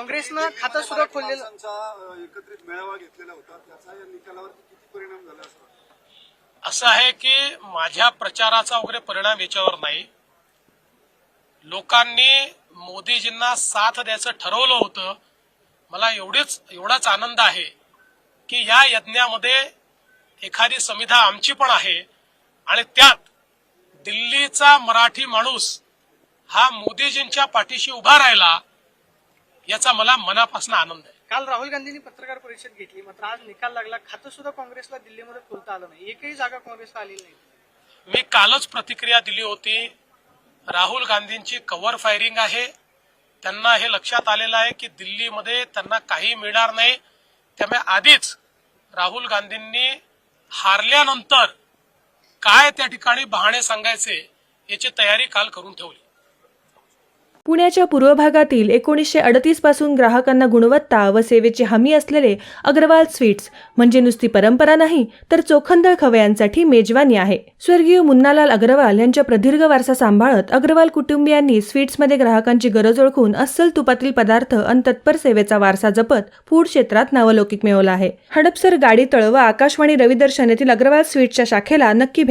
काँग्रेसनं खातं सुद्धा खोललेलं एकत्रित मेळावा घेतलेला होता, त्याचा या निकालावर किती परिणाम झाला असं वाटतं? असं आहे की माझ्या प्रचाराचा वगैरे परिणाम याच्यावर नाही. लोकांनी मोदीजींना साथ द्यायचं ठरवलं होतं. मला एवढाच आनंद आहे की या यज्ञामध्ये एखादी समिधा आमची पण आहे आणि त्यात दिल्लीचा मराठी माणूस हा मोदीजींच्या पाठीशी उभा राहिला, याचा मला मनापासून आनंद आहे. काल राहुल गांधींनी पत्रकार परिषद घेतली, मात्र आज निकाल लागला. खातं सुद्धा काँग्रेसला दिल्लीमध्ये खोलता आलं नाही. एकही जागा काँग्रेसला आलेली नाही. मी कालच प्रतिक्रिया दिली होती. राहुल गांधींची कव्हर फायरिंग आहे. त्यांना हे लक्षात आलेलं आहे की दिल्लीमध्ये त्यांना काही मिळणार नाही. त्यामुळे आधीच राहुल गांधींनी हारल्यानंतर काय त्या ठिकाणी बहाणे सांगायचे याची तयारी काल करून ठेवली. पुण्याच्या पूर्व भागातील 1938 पासून ग्राहकांना गुणवत्ता व सेवेची हमी असलेले अग्रवाल स्वीट्स म्हणजे नुसती परंपरा नाही तर चोखंदळ खवयांसाठी मेजवानी आहे. स्वर्गीय मुन्नालाल अग्रवाल यांच्या प्रदीर्घ वारसा सांभाळत अग्रवाल कुटुंबियांनी स्वीट्समध्ये ग्राहकांची गरज ओळखून अस्सल तुपातील पदार्थ आणि तत्पर सेवेचा वारसा जपत फूड क्षेत्रात नावलौकिक मिळवला आहे. हडपसर, गाडीतळ व आकाशवाणी रविदर्शन येथील अग्रवाल स्वीट्सच्या शाखेला नक्की भेट